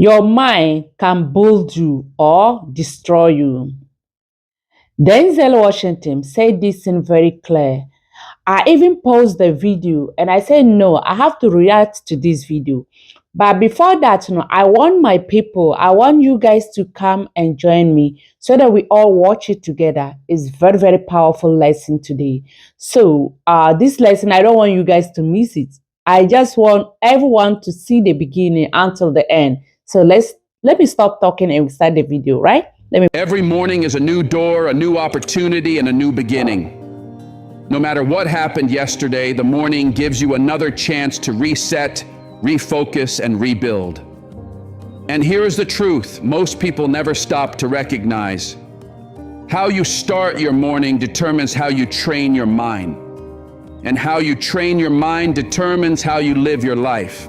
Your mind can build you or destroy you. Denzel Washington said this in very clear. I even paused the video and I said, no, I have to react to this video. But before that, I want my people, I want you guys to come and join me so that we all watch it together. It's very, very powerful lesson today. So this lesson, I don't want you guys to miss it. I just want everyone to see the beginning until the end. So let me stop talking and start the video, right? Every morning is a new door, a new opportunity, and a new beginning. No matter what happened yesterday, the morning gives you another chance to reset, refocus, and rebuild. And here is the truth most people never stop to recognize. How you start your morning determines how you train your mind. And how you train your mind determines how you live your life.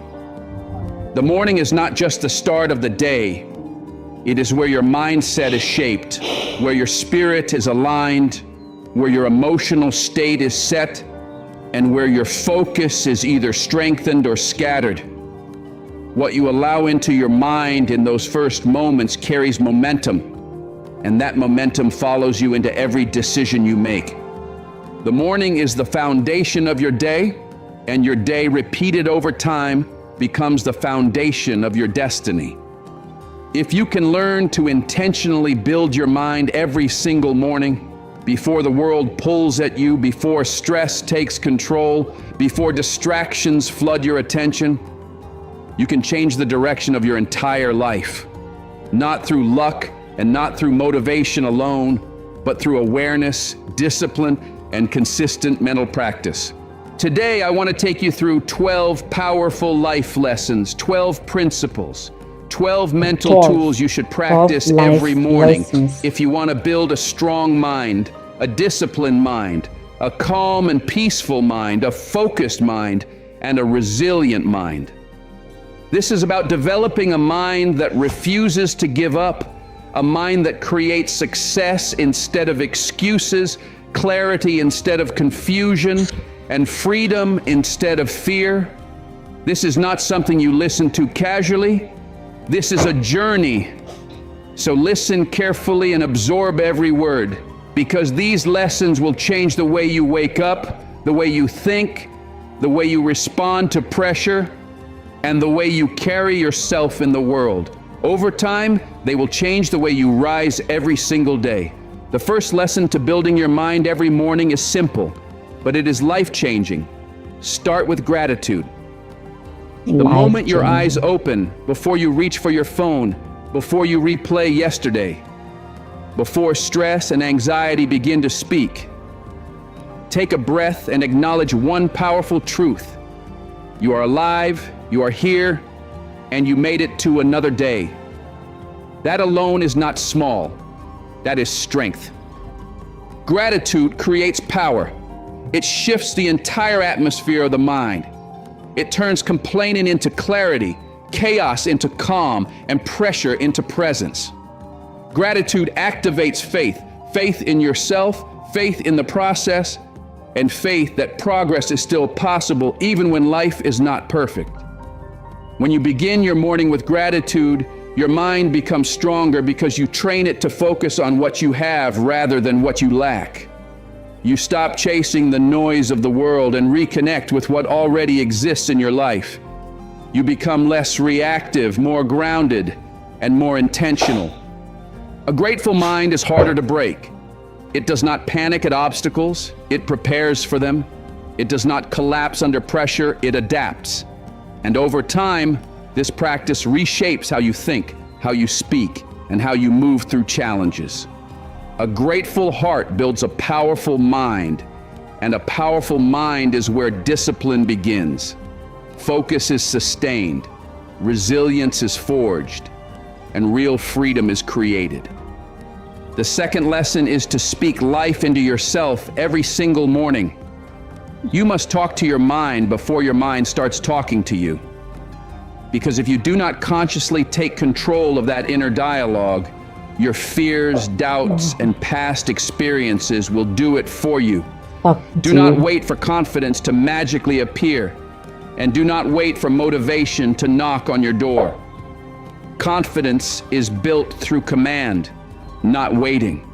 The morning is not just the start of the day. It is where your mindset is shaped, where your spirit is aligned, where your emotional state is set, and where your focus is either strengthened or scattered. What you allow into your mind in those first moments carries momentum, and that momentum follows you into every decision you make. The morning is the foundation of your day, and your day repeated over time becomes the foundation of your destiny. If you can learn to intentionally build your mind every single morning, before the world pulls at you, before stress takes control, before distractions flood your attention, you can change the direction of your entire life. Not through luck and not through motivation alone, but through awareness, discipline, and consistent mental practice. Today, I want to take you through 12 powerful life lessons, 12 principles, 12 mental tools you should practice every morning if you want to build a strong mind, a disciplined mind, a calm and peaceful mind, a focused mind, and a resilient mind. This is about developing a mind that refuses to give up, a mind that creates success instead of excuses, clarity instead of confusion, and freedom instead of fear. This is not something you listen to casually. This is a journey, so listen carefully and absorb every word, because these lessons will change the way you wake up, the way you think, the way you respond to pressure, and the way you carry yourself in the world. Over time, they will change the way you rise every single day. The first lesson to building your mind every morning is simple, but it is life-changing. Start with gratitude. The moment your eyes open, before you reach for your phone, before you replay yesterday, before stress and anxiety begin to speak, take a breath and acknowledge one powerful truth. You are alive, you are here, and you made it to another day. That alone is not small. That is strength. Gratitude creates power. It shifts the entire atmosphere of the mind. It turns complaining into clarity, chaos into calm, and pressure into presence. Gratitude activates faith, faith in yourself, faith in the process, and faith that progress is still possible even when life is not perfect. When you begin your morning with gratitude, your mind becomes stronger because you train it to focus on what you have rather than what you lack. You stop chasing the noise of the world and reconnect with what already exists in your life. You become less reactive, more grounded, and more intentional. A grateful mind is harder to break. It does not panic at obstacles, it prepares for them. It does not collapse under pressure, it adapts. And over time, this practice reshapes how you think, how you speak, and how you move through challenges. A grateful heart builds a powerful mind, and a powerful mind is where discipline begins. Focus is sustained, resilience is forged, and real freedom is created. The second lesson is to speak life into yourself every single morning. You must talk to your mind before your mind starts talking to you. Because if you do not consciously take control of that inner dialogue, your fears, doubts, and past experiences will do it for you. Do not wait for confidence to magically appear, and do not wait for motivation to knock on your door. Confidence is built through command, not waiting.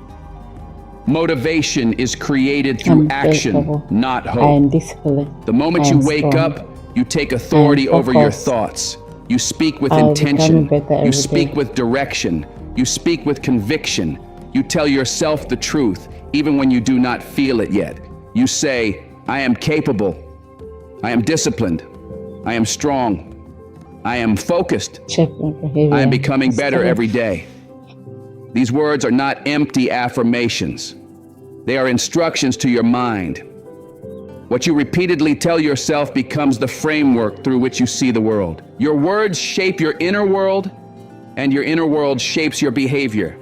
Motivation is created through action, not I hope. am disciplined. The moment I you am wake strong. up, you take authority over your focused. thoughts. You speak with I will intention. become better You every speak day. with direction. You speak with conviction. You tell yourself the truth, even when you do not feel it yet. You say, I am capable. I am disciplined. I am strong. I am focused. Check my behavior. I am becoming better Stay. every day. These words are not empty affirmations. They are instructions to your mind. What you repeatedly tell yourself becomes the framework through which you see the world. Your words shape your inner world, and your inner world shapes your behavior.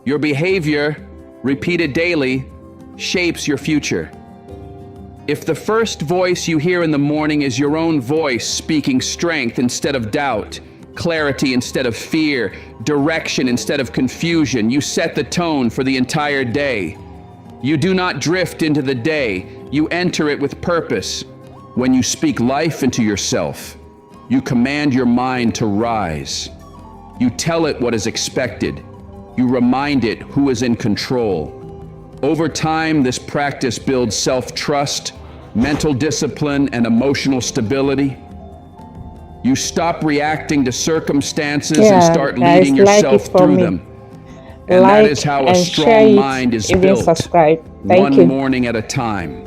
Your behavior, repeated daily, shapes your future. If the first voice you hear in the morning is your own voice speaking strength instead of doubt, clarity instead of fear, direction instead of confusion, you set the tone for the entire day. You do not drift into the day, you enter it with purpose. When you speak life into yourself, you command your mind to rise. You tell it what is expected. You remind it who is in control. Over time, this practice builds self-trust, mental discipline, and emotional stability. You stop reacting to circumstances and start guys, leading like yourself it for through me. them. And that is how a and share strong it, mind is even built, subscribe. Thank one you. morning at a time.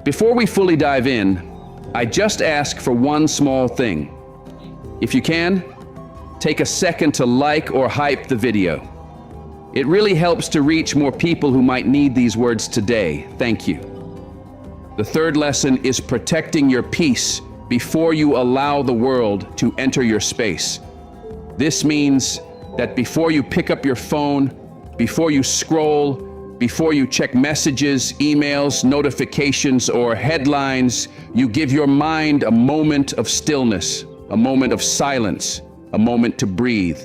Before we fully dive in, I just ask for one small thing. If you can, take a second to like or hype the video. It really helps to reach more people who might need these words today. Thank you. The third lesson is protecting your peace before you allow the world to enter your space. This means that before you pick up your phone, before you scroll, before you check messages, emails, notifications, or headlines, you give your mind a moment of stillness, a moment of silence, a moment to breathe.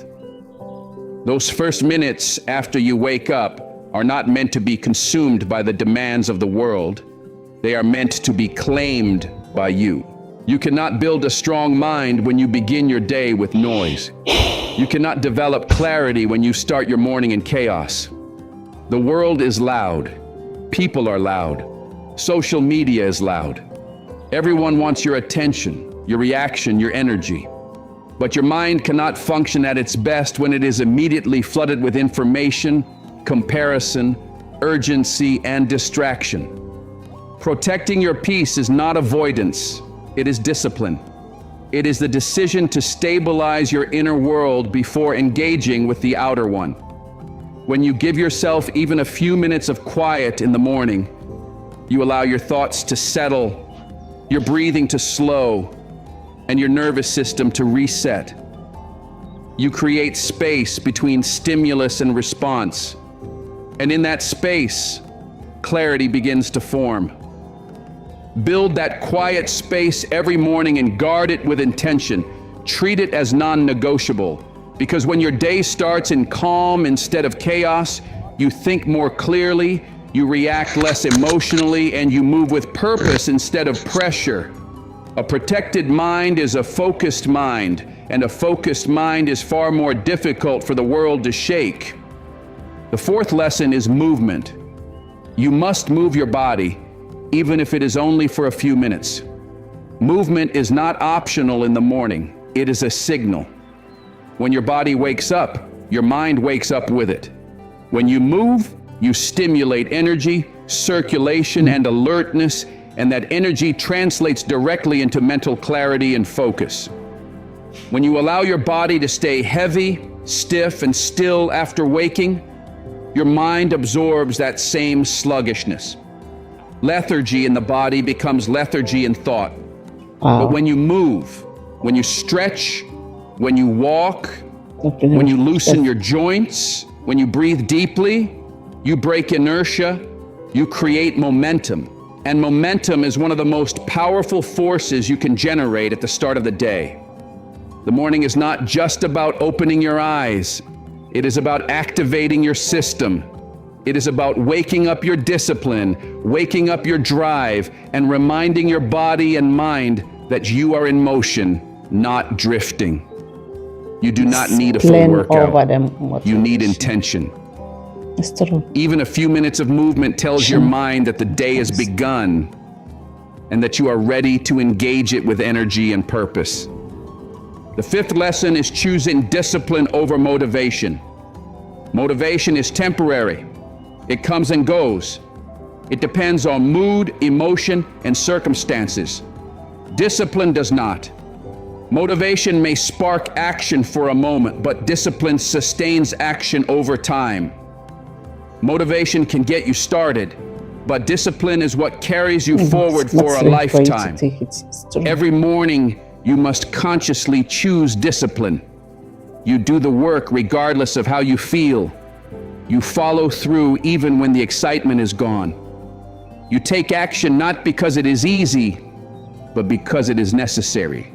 Those first minutes after you wake up are not meant to be consumed by the demands of the world. They are meant to be claimed by you. You cannot build a strong mind when you begin your day with noise. You cannot develop clarity when you start your morning in chaos. The world is loud. People are loud. Social media is loud. Everyone wants your attention, your reaction, your energy. But your mind cannot function at its best when it is immediately flooded with information, comparison, urgency, and distraction. Protecting your peace is not avoidance. It is discipline. It is the decision to stabilize your inner world before engaging with the outer one. When you give yourself even a few minutes of quiet in the morning, you allow your thoughts to settle, your breathing to slow, and your nervous system to reset. You create space between stimulus and response. And in that space, clarity begins to form. Build that quiet space every morning and guard it with intention. Treat it as non-negotiable. Because when your day starts in calm instead of chaos, you think more clearly, you react less emotionally, and you move with purpose instead of pressure. A protected mind is a focused mind, and a focused mind is far more difficult for the world to shake. The fourth lesson is movement. You must move your body, even if it is only for a few minutes. Movement is not optional in the morning. It is a signal. When your body wakes up, your mind wakes up with it. When you move, you stimulate energy, circulation, and alertness, and that energy translates directly into mental clarity and focus. When you allow your body to stay heavy, stiff, and still after waking, your mind absorbs that same sluggishness. Lethargy in the body becomes lethargy in thought. But when you move, when you stretch, when you walk, when you loosen your joints, when you breathe deeply, you break inertia, you create momentum. And momentum is one of the most powerful forces you can generate at the start of the day. The morning is not just about opening your eyes. It is about activating your system. It is about waking up your discipline, waking up your drive, and reminding your body and mind that you are in motion, not drifting. You do not need a full Plan workout. over them. You need intention. It's true. Even a few minutes of movement tells your mind that the day has begun and that you are ready to engage it with energy and purpose. The fifth lesson is choosing discipline over motivation. Motivation is temporary. It comes and goes. It depends on mood, emotion, and circumstances. Discipline does not. Motivation may spark action for a moment, but discipline sustains action over time. Motivation can get you started, but discipline is what carries you forward for a lifetime. Every morning, you must consciously choose discipline. You do the work regardless of how you feel. You follow through even when the excitement is gone. You take action not because it is easy, but because it is necessary.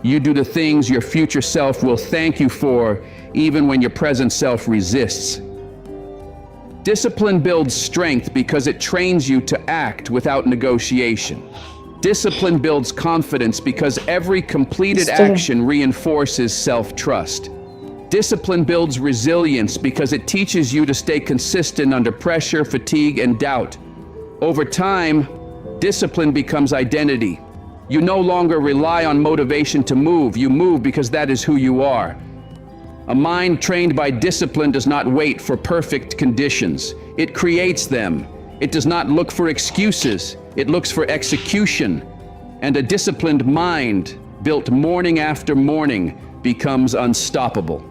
You do the things your future self will thank you for, even when your present self resists. Discipline builds strength because it trains you to act without negotiation. Discipline builds confidence because every completed action reinforces self-trust. Discipline builds resilience because it teaches you to stay consistent under pressure, fatigue, and doubt. Over time, discipline becomes identity. You no longer rely on motivation to move. You move because that is who you are. A mind trained by discipline does not wait for perfect conditions. It creates them. It does not look for excuses. It looks for execution. And a disciplined mind, built morning after morning, becomes unstoppable.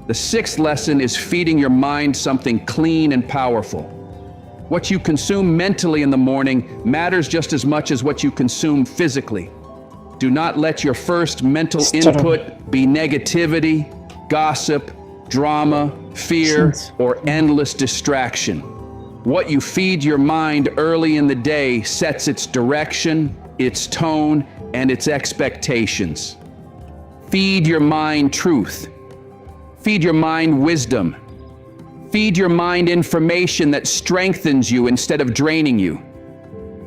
The sixth lesson is feeding your mind something clean and powerful. What you consume mentally in the morning matters just as much as what you consume physically. Do not let your first mental input be negativity, gossip, drama, fear, or endless distraction. What you feed your mind early in the day sets its direction, its tone, and its expectations. Feed your mind truth. Feed your mind wisdom. Feed your mind information that strengthens you instead of draining you.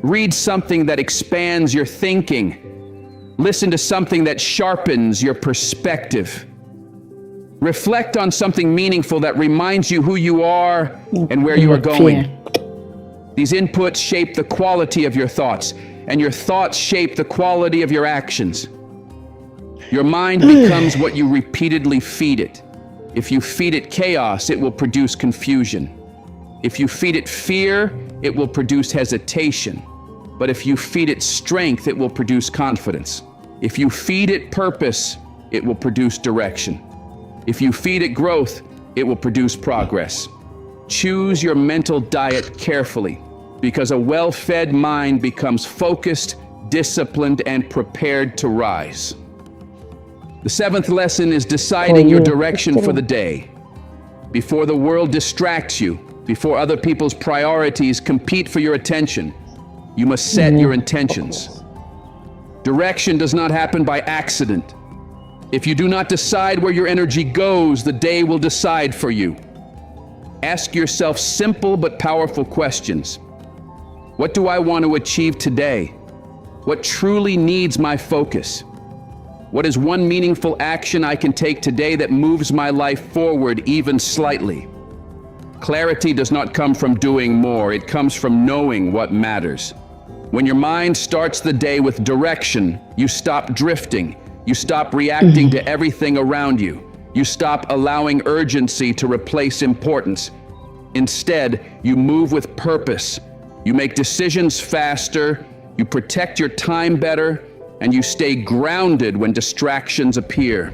Read something that expands your thinking. Listen to something that sharpens your perspective. Reflect on something meaningful that reminds you who you are and where you are going. These inputs shape the quality of your thoughts, and your thoughts shape the quality of your actions. Your mind becomes what you repeatedly feed it. If you feed it chaos, it will produce confusion. If you feed it fear, it will produce hesitation. But if you feed it strength, it will produce confidence. If you feed it purpose, it will produce direction. If you feed it growth, it will produce progress. Choose your mental diet carefully, because a well-fed mind becomes focused, disciplined, and prepared to rise. The seventh lesson is deciding your direction for the day. Before the world distracts you, before other people's priorities compete for your attention, you must set your intentions. Direction does not happen by accident. If you do not decide where your energy goes, the day will decide for you. Ask yourself simple but powerful questions. What do I want to achieve today? What truly needs my focus? What is one meaningful action I can take today that moves my life forward even slightly? Clarity does not come from doing more. It comes from knowing what matters. When your mind starts the day with direction, you stop drifting. You stop reacting to everything around you. You stop allowing urgency to replace importance. Instead, you move with purpose. You make decisions faster, you protect your time better, and you stay grounded when distractions appear.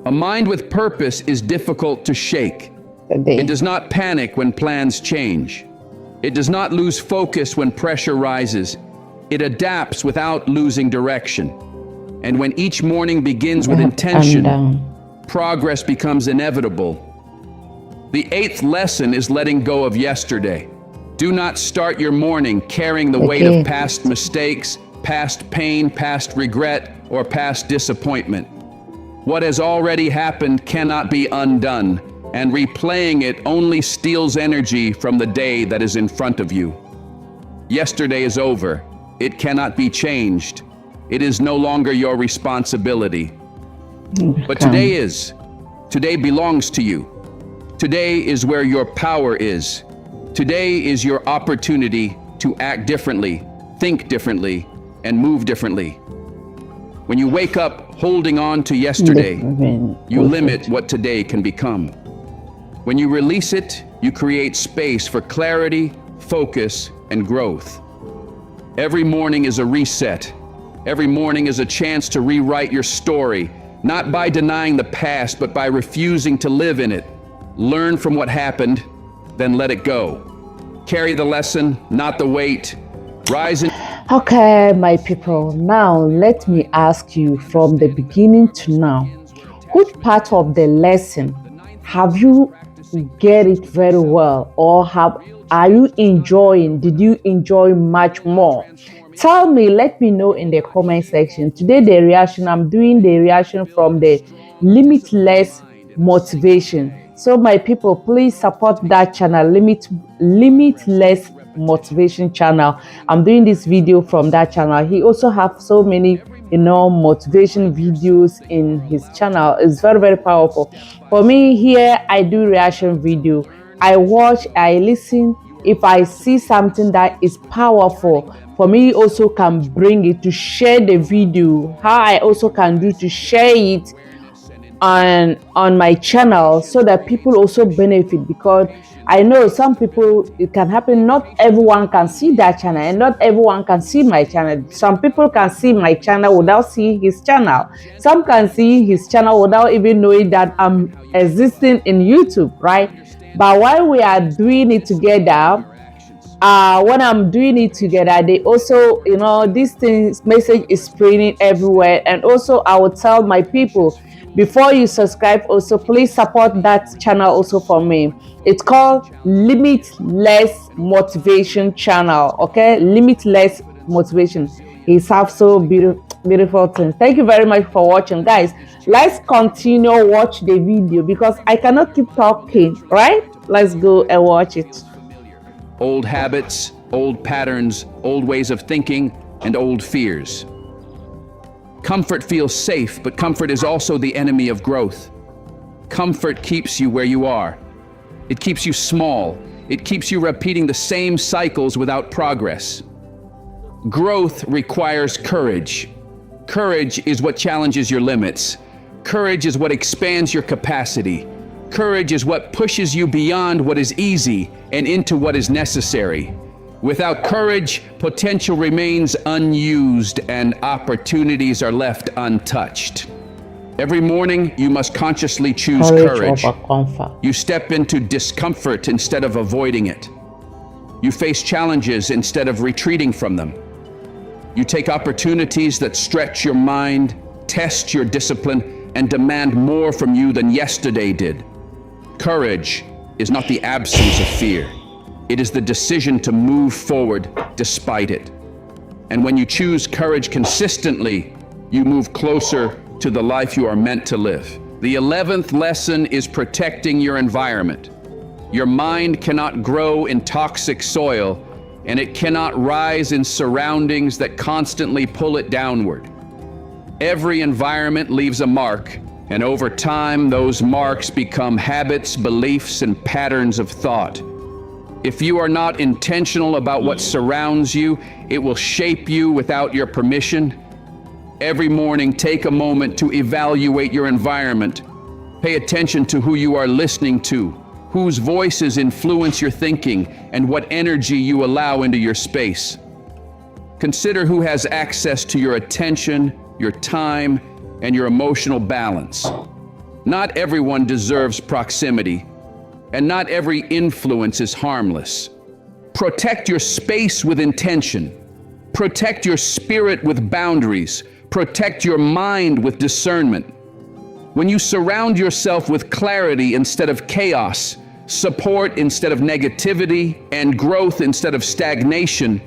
A mind with purpose is difficult to shake. It does not panic when plans change. It does not lose focus when pressure rises. It adapts without losing direction. And when each morning begins with intention, progress becomes inevitable. The eighth lesson is letting go of yesterday. Do not start your morning carrying the weight of past mistakes, past pain, past regret, or past disappointment. What has already happened cannot be undone, and replaying it only steals energy from the day that is in front of you. Yesterday is over. It cannot be changed. It is no longer your responsibility. But today belongs to you. Today is where your power is. Today is your opportunity to act differently, think differently, and move differently. When you wake up holding on to yesterday, you limit what today can become. When you release it, you create space for clarity, focus, and growth. Every morning is a reset. Every morning is a chance to rewrite your story, not by denying the past, but by refusing to live in it. Learn from what happened, then let it go. Carry the lesson, not the weight. Rise in. Okay, my people, now let me ask you from the beginning to now, which part of the lesson have you get it very well, or are you enjoying? Did you enjoy much more? Tell me, let me know in the comment section. Today I'm doing the reaction from the limitless motivation. So my people, please support that channel, limitless motivation channel. I'm doing this video from that channel. He also have so many motivation videos in his channel. It's very, very powerful. For me here, I do reaction video. I watch, I listen. If I see something that is powerful, for me also can bring it to share the video. How I also can do to share it on my channel, so that people also benefit, because I know some people, it can happen, not everyone can see that channel, and not everyone can see my channel. Some people can see my channel without seeing his channel. Some can see his channel without even knowing that I'm existing in YouTube, right? But while we are doing it together, when I'm doing it together, they also, this thing's message is spreading everywhere. And also I will tell my people, before you subscribe, also please support that channel also for me. It's called Limitless Motivation channel. Okay, Limitless Motivation. He's have so beautiful things. Thank you very much for watching, guys. Let's continue watch the video, because I cannot keep talking, right? Let's go and watch it. Old habits, old patterns, old ways of thinking, and old fears. Comfort feels safe, but comfort is also the enemy of growth. Comfort keeps you where you are. It keeps you small. It keeps you repeating the same cycles without progress. Growth requires courage. Courage is what challenges your limits. Courage is what expands your capacity. Courage is what pushes you beyond what is easy and into what is necessary. Without courage, potential remains unused and opportunities are left untouched. Every morning, you must consciously choose courage. You step into discomfort instead of avoiding it. You face challenges instead of retreating from them. You take opportunities that stretch your mind, test your discipline, and demand more from you than yesterday did. Courage is not the absence of fear. It is the decision to move forward despite it. And when you choose courage consistently, you move closer to the life you are meant to live. The 11th lesson is protecting your environment. Your mind cannot grow in toxic soil, and it cannot rise in surroundings that constantly pull it downward. Every environment leaves a mark, and over time, those marks become habits, beliefs, and patterns of thought. If you are not intentional about what surrounds you, it will shape you without your permission. Every morning, take a moment to evaluate your environment. Pay attention to who you are listening to, whose voices influence your thinking, and what energy you allow into your space. Consider who has access to your attention, your time, and your emotional balance. Not everyone deserves proximity, and not every influence is harmless. Protect your space with intention. Protect your spirit with boundaries. Protect your mind with discernment. When you surround yourself with clarity instead of chaos, support instead of negativity, and growth instead of stagnation,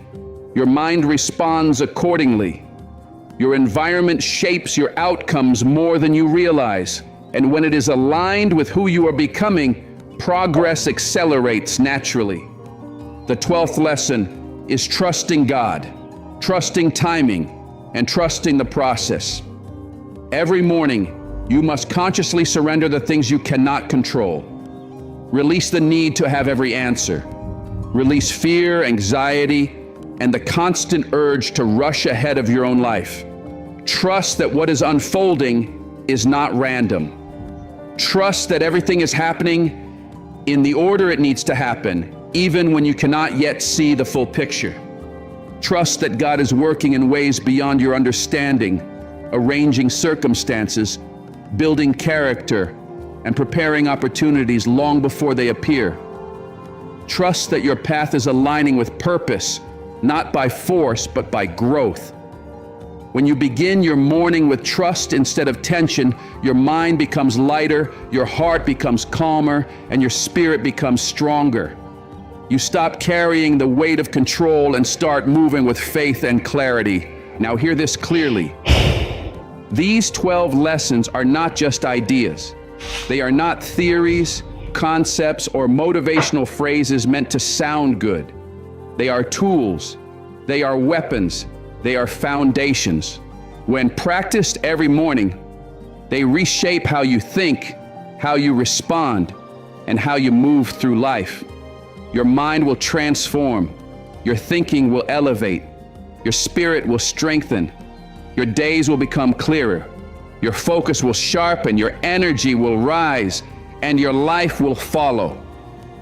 your mind responds accordingly. Your environment shapes your outcomes more than you realize. And when it is aligned with who you are becoming, progress accelerates naturally. The 12th lesson is trusting God, trusting timing, and trusting the process. Every morning, You must consciously surrender the things you cannot control. Release the need to have every answer. Release fear, anxiety, and the constant urge to rush ahead of your own life. Trust that what is unfolding is not random. Trust that everything is happening in the order it needs to happen, even when you cannot yet see the full picture. Trust that God is working in ways beyond your understanding, arranging circumstances, building character, and preparing opportunities long before they appear. Trust that your path is aligning with purpose, not by force, but by growth. When you begin your morning with trust instead of tension, your mind becomes lighter, your heart becomes calmer, and your spirit becomes stronger. You stop carrying the weight of control and start moving with faith and clarity. Now hear this clearly. These 12 lessons are not just ideas. They are not theories, concepts, or motivational phrases meant to sound good. They are tools. They are weapons. They are foundations. When practiced every morning, they reshape how you think, how you respond, and how you move through life. Your mind will transform. Your thinking will elevate. Your spirit will strengthen. Your days will become clearer. Your focus will sharpen. Your energy will rise. And your life will follow.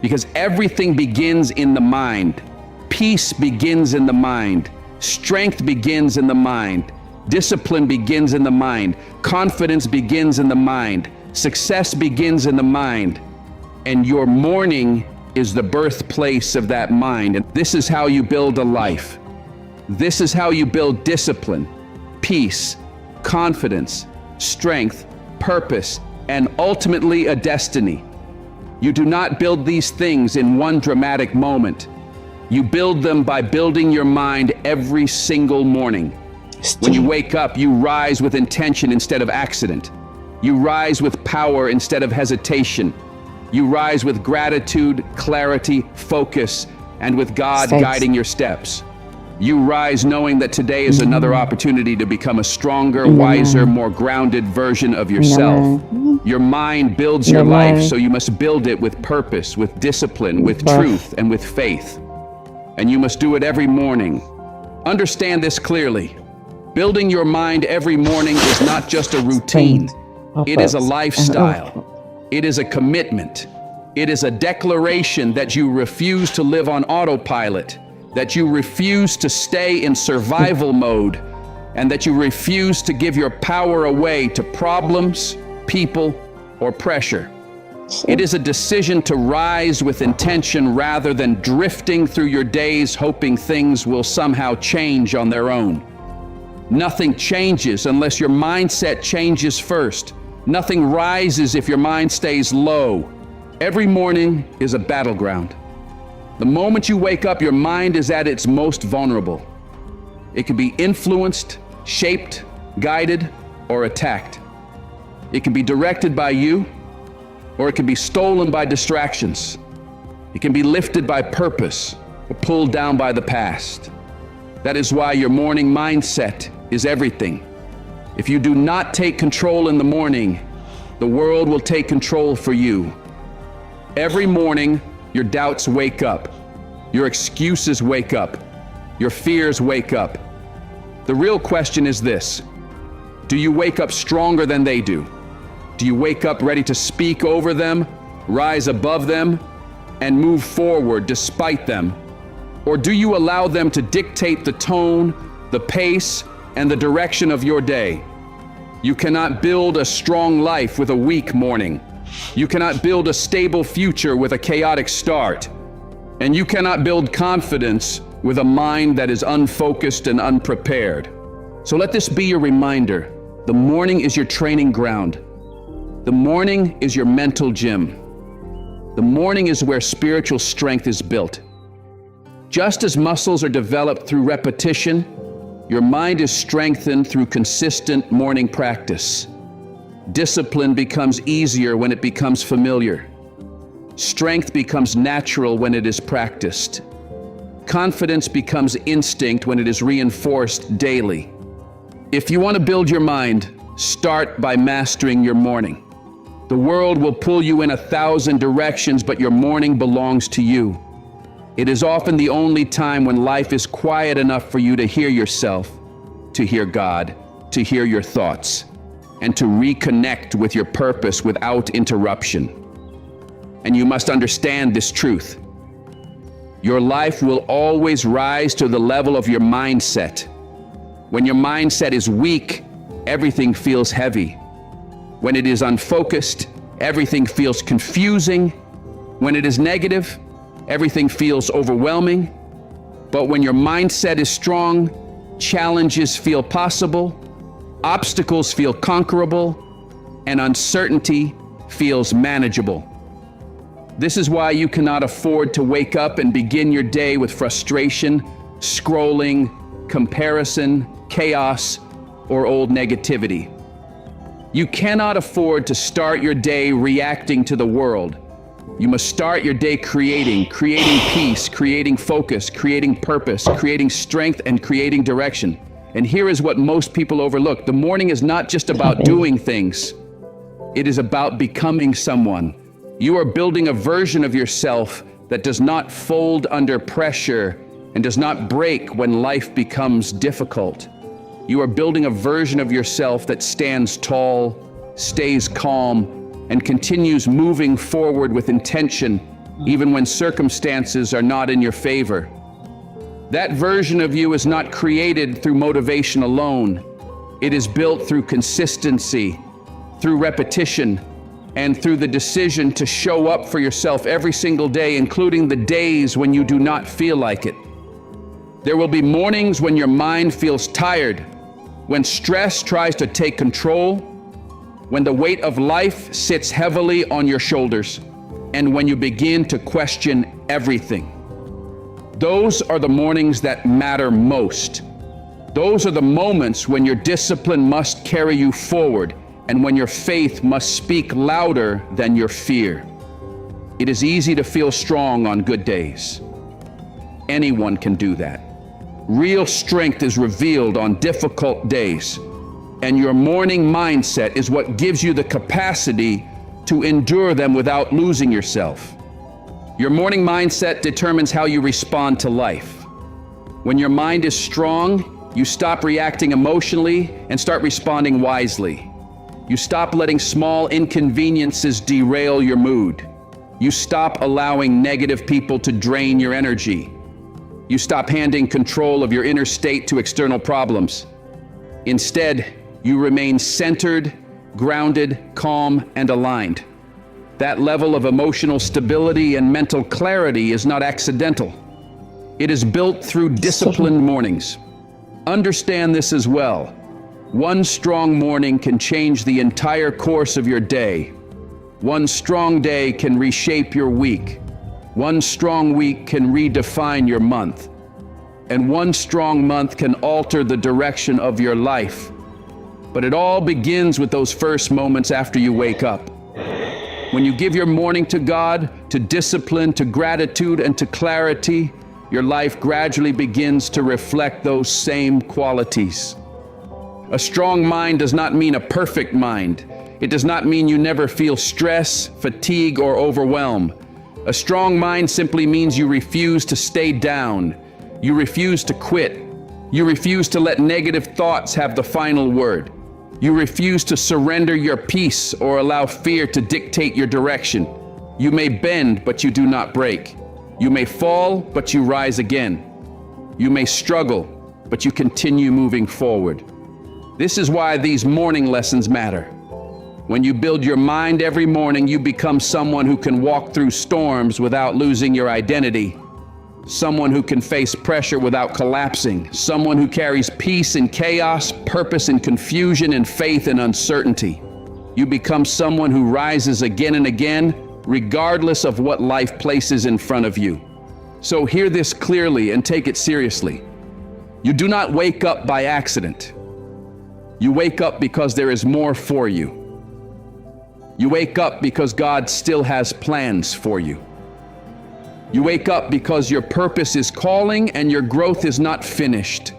Because everything begins in the mind. Peace begins in the mind. Strength begins in the mind. Discipline begins in the mind. Confidence begins in the mind. Success begins in the mind. And your morning is the birthplace of that mind. And this is how you build a life. This is how you build discipline, peace, confidence, strength, purpose, and ultimately a destiny. You do not build these things in one dramatic moment. You build them by building your mind every single morning. When you wake up, you rise with intention instead of accident. You rise with power instead of hesitation. You rise with gratitude, clarity, focus, and with God guiding your steps. You rise knowing that today is another opportunity to become a stronger, wiser, more grounded version of yourself. Your mind builds your life, so you must build it with purpose, with discipline, with truth, and with faith. And you must do it every morning. Understand this clearly. Building your mind every morning is not just a routine. It is a lifestyle. It is a commitment. It is a declaration that you refuse to live on autopilot, that you refuse to stay in survival mode, and that you refuse to give your power away to problems, people, or pressure. It is a decision to rise with intention rather than drifting through your days hoping things will somehow change on their own. Nothing changes unless your mindset changes first. Nothing rises if your mind stays low. Every morning is a battleground. The moment you wake up, your mind is at its most vulnerable. It can be influenced, shaped, guided, or attacked. It can be directed by you, or it can be stolen by distractions. It can be lifted by purpose, or pulled down by the past. That is why your morning mindset is everything. If you do not take control in the morning, the world will take control for you. Every morning, your doubts wake up. Your excuses wake up. Your fears wake up. The real question is this: do you wake up stronger than they do? Do you wake up ready to speak over them, rise above them, and move forward despite them? Or do you allow them to dictate the tone, the pace, and the direction of your day? You cannot build a strong life with a weak morning. You cannot build a stable future with a chaotic start. And you cannot build confidence with a mind that is unfocused and unprepared. So let this be your reminder. The morning is your training ground. The morning is your mental gym. The morning is where spiritual strength is built. Just as muscles are developed through repetition, your mind is strengthened through consistent morning practice. Discipline becomes easier when it becomes familiar. Strength becomes natural when it is practiced. Confidence becomes instinct when it is reinforced daily. If you want to build your mind, Start by mastering your morning. The world will pull you in 1,000 directions, but your morning belongs to you. It is often the only time when life is quiet enough for you to hear yourself, to hear God, to hear your thoughts, and to reconnect with your purpose without interruption. And you must understand this truth. Your life will always rise to the level of your mindset. When your mindset is weak, everything feels heavy. When it is unfocused, everything feels confusing. When it is negative, everything feels overwhelming. But when your mindset is strong, challenges feel possible, obstacles feel conquerable, and uncertainty feels manageable. This is why you cannot afford to wake up and begin your day with frustration, scrolling, comparison, chaos, or old negativity. You cannot afford to start your day reacting to the world. You must start your day creating peace, creating focus, creating purpose, creating strength, and creating direction. And here is what most people overlook. The morning is not just about doing things. It is about becoming someone. You are building a version of yourself that does not fold under pressure and does not break when life becomes difficult. You are building a version of yourself that stands tall, stays calm, and continues moving forward with intention, even when circumstances are not in your favor. That version of you is not created through motivation alone. It is built through consistency, through repetition, and through the decision to show up for yourself every single day, including the days when you do not feel like it. There will be mornings when your mind feels tired, when stress tries to take control, when the weight of life sits heavily on your shoulders, and when you begin to question everything. Those are the mornings that matter most. Those are the moments when your discipline must carry you forward and when your faith must speak louder than your fear. It is easy to feel strong on good days. Anyone can do that. Real strength is revealed on difficult days, and your morning mindset is what gives you the capacity to endure them without losing yourself. Your morning mindset determines how you respond to life. When your mind is strong, you stop reacting emotionally and start responding wisely. You stop letting small inconveniences derail your mood. You stop allowing negative people to drain your energy. You stop handing control of your inner state to external problems. Instead, you remain centered, grounded, calm, and aligned. That level of emotional stability and mental clarity is not accidental. It is built through disciplined mornings. Understand this as well. One strong morning can change the entire course of your day. One strong day can reshape your week. One strong week can redefine your month. And one strong month can alter the direction of your life. But it all begins with those first moments after you wake up. When you give your morning to God, to discipline, to gratitude, and to clarity, your life gradually begins to reflect those same qualities. A strong mind does not mean a perfect mind. It does not mean you never feel stress, fatigue, or overwhelm. A strong mind simply means you refuse to stay down. You refuse to quit. You refuse to let negative thoughts have the final word. You refuse to surrender your peace or allow fear to dictate your direction. You may bend, but you do not break. You may fall, but you rise again. You may struggle, but you continue moving forward. This is why these morning lessons matter. When you build your mind every morning, you become someone who can walk through storms without losing your identity. Someone who can face pressure without collapsing. Someone who carries peace in chaos, purpose in confusion, and faith in uncertainty. You become someone who rises again and again, regardless of what life places in front of you. So hear this clearly and take it seriously. You do not wake up by accident. You wake up because there is more for you. You wake up because God still has plans for you. You wake up because your purpose is calling and your growth is not finished.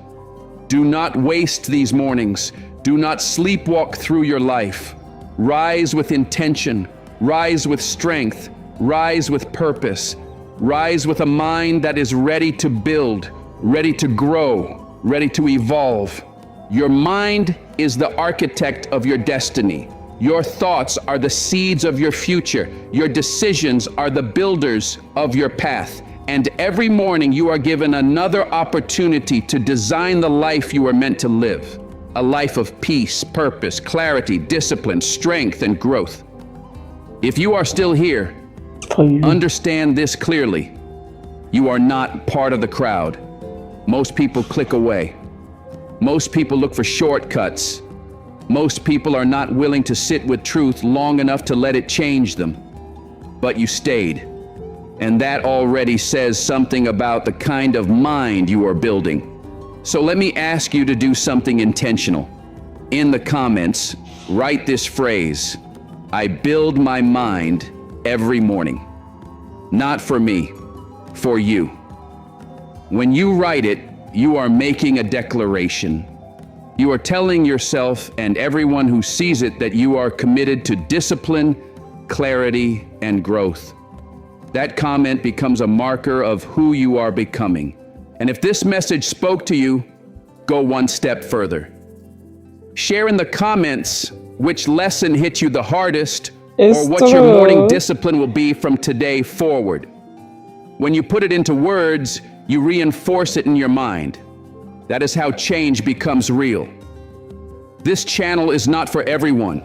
Do not waste these mornings. Do not sleepwalk through your life. Rise with intention, rise with strength, rise with purpose, rise with a mind that is ready to build, ready to grow, ready to evolve. Your mind is the architect of your destiny. Your thoughts are the seeds of your future. Your decisions are the builders of your path. And every morning you are given another opportunity to design the life you are meant to live. A life of peace, purpose, clarity, discipline, strength, and growth. If you are still here, understand this clearly. You are not part of the crowd. Most people click away. Most people look for shortcuts. Most people are not willing to sit with truth long enough to let it change them. But you stayed. And that already says something about the kind of mind you are building. So let me ask you to do something intentional. In the comments, write this phrase: I build my mind every morning. Not for me, for you. When you write it, you are making a declaration. You are telling yourself and everyone who sees it that you are committed to discipline, clarity, and growth. That comment becomes a marker of who you are becoming. And if this message spoke to you, go one step further. Share in the comments which lesson hit you the hardest, or what your morning discipline will be from today forward. When you put it into words, you reinforce it in your mind. That is how change becomes real. This channel is not for everyone.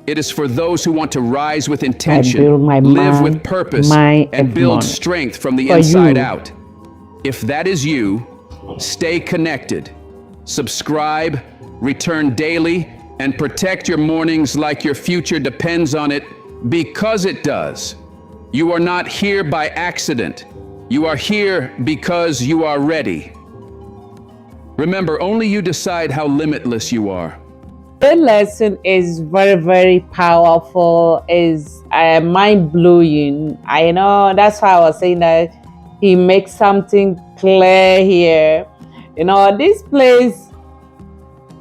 It is for those who want to rise with intention, live with purpose, and build strength from the inside out. If that is you, stay connected, subscribe, return daily, and protect your mornings like your future depends on it, because it does. You are not here by accident. You are here because you are ready. Remember, only you decide how limitless you are. The lesson is very, very powerful, is mind-blowing. I know, that's why I was saying that he makes something clear here. You know, this place,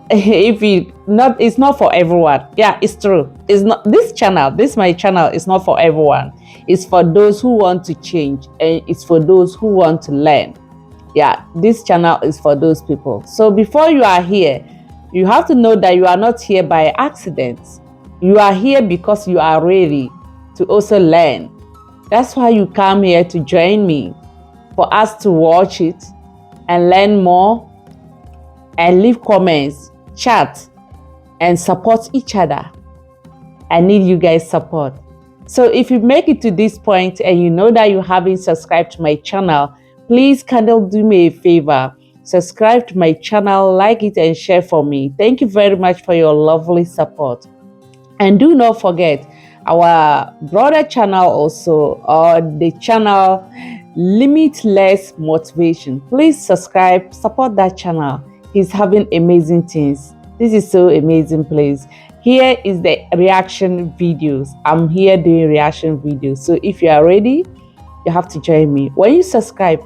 it's not for everyone. Yeah, it's true. It's not my channel is not for everyone. It's for those who want to change, and it's for those who want to learn. Yeah, this channel is for those people. So before you are here, you have to know that you are not here by accident. You are here because you are ready to also learn. That's why you come here to join me, for us to watch it and learn more and leave comments, chat, and support each other. I need you guys' support. So if you make it to this point and you know that you haven't subscribed to my channel, please kindly do me a favor. Subscribe to my channel, like it, and share for me. Thank you very much for your lovely support. And do not forget our brother channel also, or the channel Limitless Motivation. Please subscribe, support that channel. He's having amazing things. This is so amazing place. Here is the reaction videos. I'm here doing reaction videos. So if you are ready, you have to join me. When you subscribe,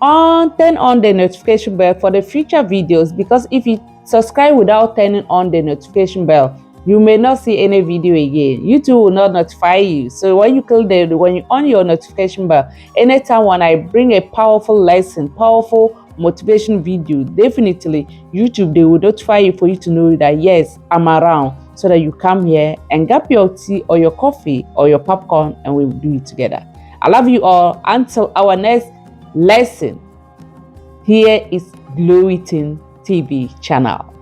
turn on the notification bell for the future videos, because if you subscribe without turning on the notification bell, you may not see any video again. YouTube will not notify you. So when you on your notification bell, anytime when I bring a powerful lesson, powerful motivation video, definitely YouTube, they will notify you for you to know that yes, I'm around, so that you come here and grab your tea or your coffee or your popcorn and we'll do it together. I love you all. Until our next lesson, here is Glow Eating TV channel.